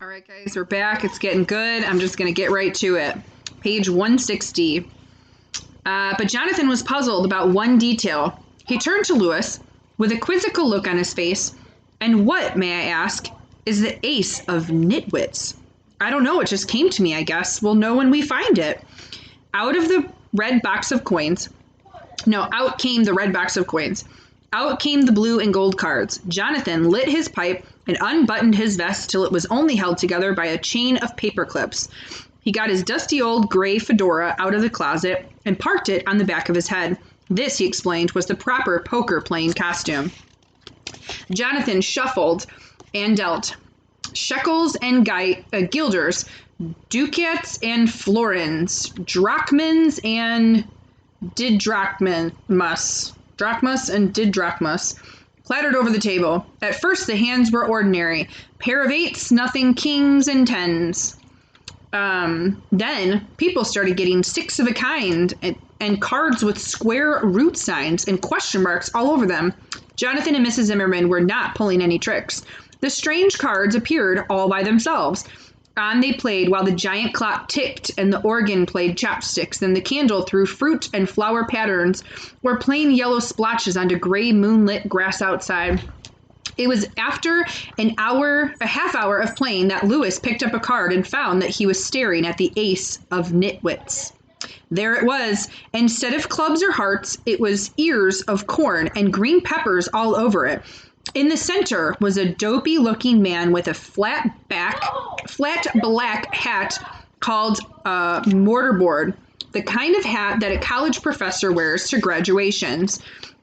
All right, guys, we're back. It's getting good. I'm just going to get right to it. Page 160. But Jonathan was puzzled about one detail. He turned to Lewis with a quizzical look on his face. And what, may I ask, is the ace of nitwits? I don't know. It just came to me, I guess. We'll know when we find it. Out of the red box of coins. No, out came the red box of coins. Out came the blue and gold cards. Jonathan lit his pipe and unbuttoned his vest till it was only held together by a chain of paper clips. He got his dusty old gray fedora out of the closet and parked it on the back of his head. This, he explained, was the proper poker-playing costume. Jonathan shuffled and dealt. Shekels and guilders, ducats and florins, drachmans and drachmas and didrachmas clattered over the table. At first, the hands were ordinary. Pair of eights, nothing, kings and tens. Then people started getting six of a kind and cards with square root signs and question marks all over them. Jonathan and Mrs. Zimmerman were not pulling any tricks. The strange cards appeared all by themselves. On they played while the giant clock ticked and the organ played chopsticks, and the candle threw fruit and flower patterns or plain yellow splotches onto gray moonlit grass outside. It was after a half hour of playing that Lewis picked up a card and found that he was staring at the ace of nitwits. There it was. Instead of clubs or hearts, it was ears of corn and green peppers all over it. In the center was a dopey-looking man with a flat black hat called a mortarboard, the kind of hat that a college professor wears to graduations.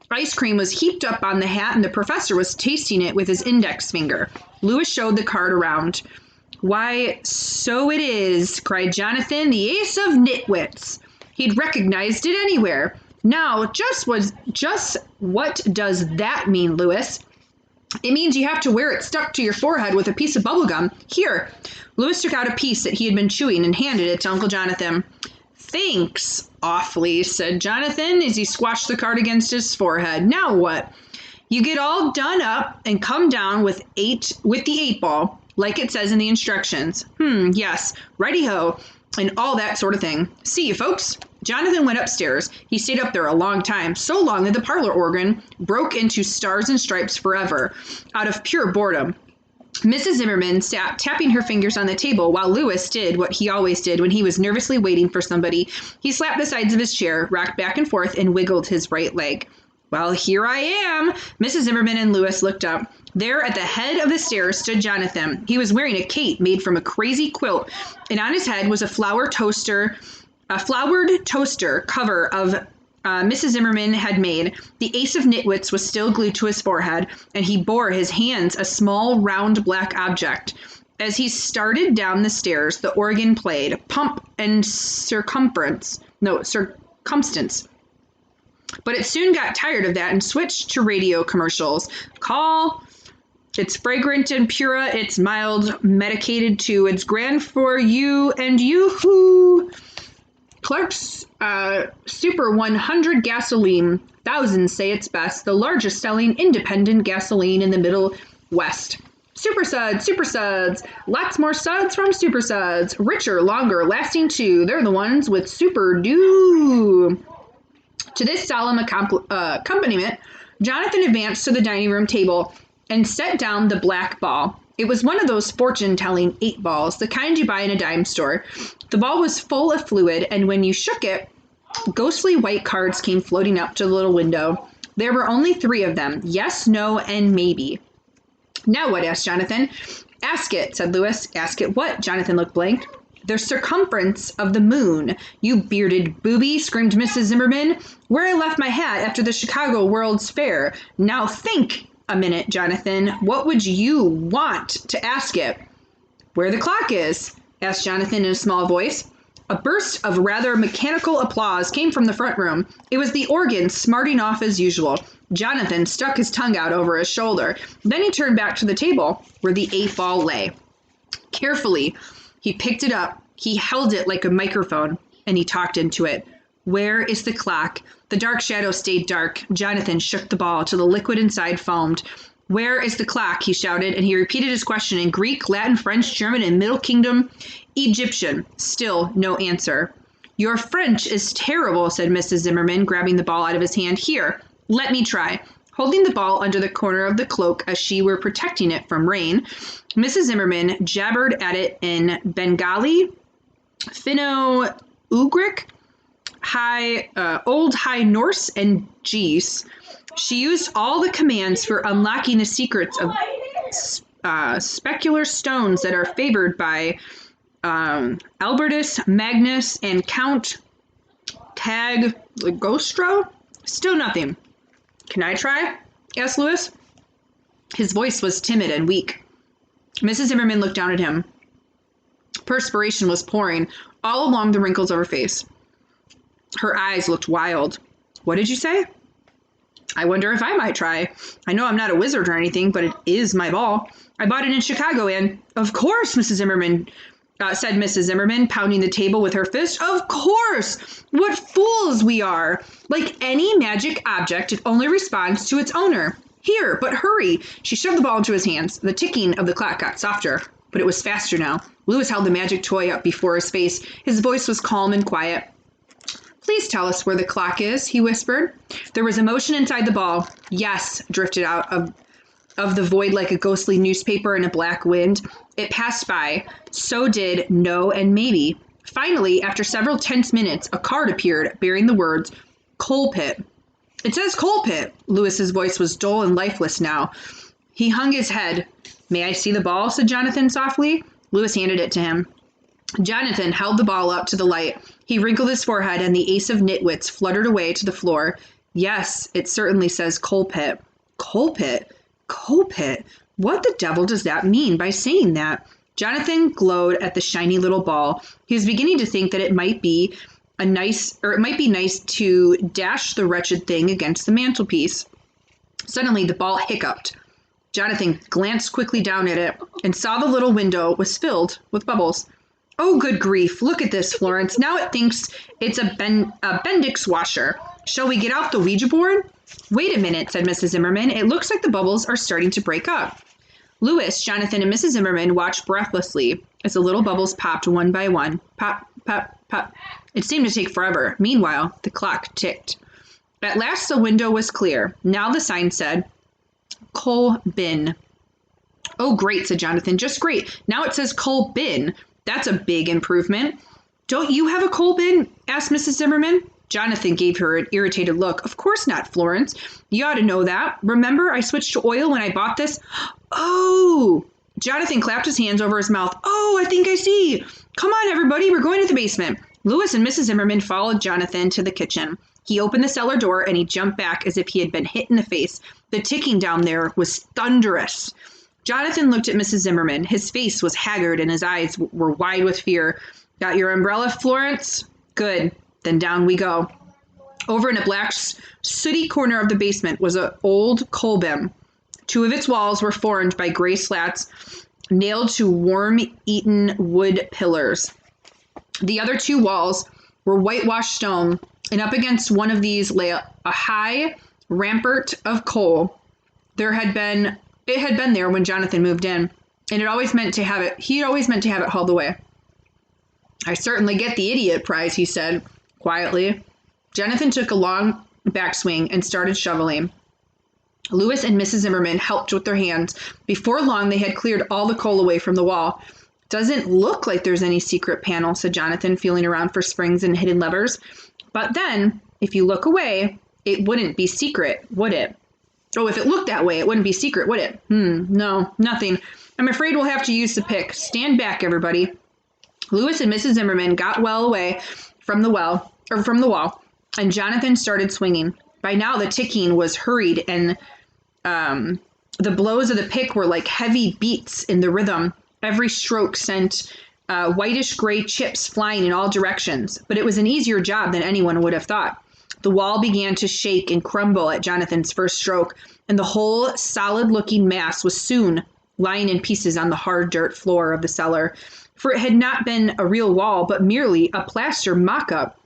Ice cream was heaped up on the hat, and the professor was tasting it with his index finger. Lewis showed the card around. "Why, so it is," cried Jonathan, "the ace of nitwits." He'd recognized it anywhere. Now, just what does that mean, Lewis? "It means you have to wear it stuck to your forehead with a piece of bubble gum. Here." Lewis took out a piece that he had been chewing and handed it to Uncle Jonathan. "Thanks awfully," said Jonathan as he squashed the card against his forehead. "Now what?" "You get all done up and come down with the 8-ball, like it says in the instructions." Yes, righty-ho, and all that sort of thing. See you, folks." Jonathan went upstairs. He stayed up there a long time, so long that the parlor organ broke into Stars and Stripes Forever, out of pure boredom. Mrs. Zimmerman sat tapping her fingers on the table while Lewis did what he always did when he was nervously waiting for somebody. He slapped the sides of his chair, rocked back and forth, and wiggled his right leg. "Well, here I am." Mrs. Zimmerman and Lewis looked up. There at the head of the stairs stood Jonathan. He was wearing a cape made from a crazy quilt, and on his head was a flowered toaster cover of Mrs. Zimmerman had made. The ace of nitwits was still glued to his forehead, and he bore his hands a small round black object. As he started down the stairs, the organ played Pump and Circumstance. But it soon got tired of that and switched to radio commercials. Call. It's fragrant and pure. It's mild, medicated too. It's grand for you and you-hoo. Clark's Super 100 gasoline. Thousands say it's best. The largest selling independent gasoline in the Middle West. Super suds. Lots more suds from Super Suds. Richer, longer, lasting too. They're the ones with Super Dew. To this solemn accompaniment, Jonathan advanced to the dining room table and set down the black ball. It was one of those fortune-telling 8-balls, the kind you buy in a dime store. The ball was full of fluid, and when you shook it, ghostly white cards came floating up to the little window. There were only 3 of them: yes, no, and maybe. "Now what?" asked Jonathan. "Ask it," said Lewis. "Ask it what?" Jonathan looked blank. "The circumference of the moon, you bearded booby," screamed Mrs. Zimmerman. "Where I left my hat after the Chicago World's Fair. Now think a minute, Jonathan. What would you want to ask it?" "Where the clock is?" asked Jonathan in a small voice. A burst of rather mechanical applause came from the front room. It was the organ smarting off as usual. Jonathan stuck his tongue out over his shoulder. Then he turned back to the table where the 8-ball lay. Carefully, he picked it up. He held it like a microphone, and he talked into it. "Where is the clock?" The dark shadow stayed dark. Jonathan shook the ball till the liquid inside foamed. Where is the clock? He shouted, and he repeated his question in Greek, Latin, French, German, and Middle Kingdom Egyptian. Still no answer. Your French is terrible, said Mrs. Zimmerman, grabbing the ball out of his hand. Here, let me try. Holding the ball under the corner of the cloak as she were protecting it from rain, Mrs. Zimmerman jabbered at it in Bengali, Finno-Ugric, Old High Norse, and Geese. She used all the commands for unlocking the secrets of specular stones that are favored by Albertus Magnus and Count Cagliostro. Still nothing. Can I try? Asked Louis. His voice was timid and weak. Mrs. Zimmerman looked down at him. Perspiration was pouring all along the wrinkles of her face. Her eyes looked wild. What did you say? I wonder if I might try. I know I'm not a wizard or anything, but it is my ball. I bought it in Chicago, and of course, Mrs. Zimmerman, said Mrs. Zimmerman, pounding the table with her fist. Of course! What fools we are! Like any magic object, it only responds to its owner. Here, but hurry! She shoved the ball into his hands. The ticking of the clock got softer, but it was faster now. Louis held the magic toy up before his face. His voice was calm and quiet. Please tell us where the clock is, he whispered. There was emotion inside the ball. Yes, drifted out of the void like a ghostly newspaper in a black wind. It passed by. So did no and maybe. Finally, after several tense minutes, a card appeared bearing the words, Coal Pit. It says Coal Pit. Louis's voice was dull and lifeless now. He hung his head. May I see the ball? Said Jonathan softly. Louis handed it to him. Jonathan held the ball up to the light. He wrinkled his forehead, and the ace of nitwits fluttered away to the floor. Yes, it certainly says Coal Pit. Coal Pit? Coal Pit? What the devil does that mean by saying that? Jonathan glowed at the shiny little ball. He was beginning to think that it might be nice to dash the wretched thing against the mantelpiece. Suddenly, the ball hiccuped. Jonathan glanced quickly down at it and saw the little window was filled with bubbles. Oh, good grief. Look at this, Florence. Now it thinks it's a Bendix washer. Shall we get out the Ouija board? Wait a minute, said Mrs. Zimmerman. It looks like the bubbles are starting to break up. Louis, Jonathan, and Mrs. Zimmerman watched breathlessly as the little bubbles popped one by one. Pop, pop, pop. It seemed to take forever. Meanwhile, the clock ticked. At last, the window was clear. Now the sign said, Coal Bin. Oh, great, said Jonathan. Just great. Now it says Coal Bin. That's a big improvement. Don't you have a coal bin? Asked Mrs. Zimmerman. Jonathan gave her an irritated look. Of course not, Florence. You ought to know that. Remember, I switched to oil when I bought this? Oh! Jonathan clapped his hands over his mouth. Oh, I think I see. Come on, everybody. We're going to the basement. Louis and Mrs. Zimmerman followed Jonathan to the kitchen. He opened the cellar door and he jumped back as if he had been hit in the face. The ticking down there was thunderous. Jonathan looked at Mrs. Zimmerman. His face was haggard and his eyes were wide with fear. Got your umbrella, Florence? Good. Then down we go. Over in a black, sooty corner of the basement was an old coal bin. Two of its walls were formed by gray slats nailed to worm-eaten wood pillars. The other two walls were whitewashed stone, and up against one of these lay a high rampart of coal. It had been there when Jonathan moved in, and he always meant to have it hauled away. I certainly get the idiot prize, he said quietly. Jonathan took a long backswing and started shoveling. Louis and Mrs. Zimmerman helped with their hands. Before long, they had cleared all the coal away from the wall. Doesn't look like there's any secret panel, said Jonathan, feeling around for springs and hidden levers. But then, if you look away, it wouldn't be secret, would it? Oh, if it looked that way, it wouldn't be secret, would it? No, nothing. I'm afraid we'll have to use the pick. Stand back, everybody. Louis and Mrs. Zimmerman got well away from the wall, and Jonathan started swinging. By now, the ticking was hurried, and the blows of the pick were like heavy beats in the rhythm. Every stroke sent whitish-gray chips flying in all directions, but it was an easier job than anyone would have thought. The wall began to shake and crumble at Jonathan's first stroke, and the whole solid-looking mass was soon lying in pieces on the hard dirt floor of the cellar. For it had not been a real wall, but merely a plaster mock-up.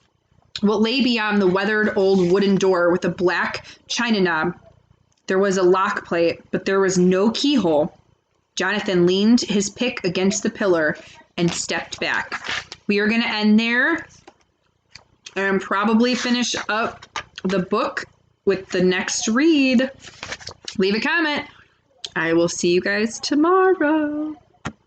What lay beyond the weathered old wooden door with a black china knob There was a lock plate, but there was no keyhole. Jonathan leaned his pick against the pillar and stepped back. We are going to end there and probably finish up the book with the next read. Leave a comment. I will see you guys tomorrow.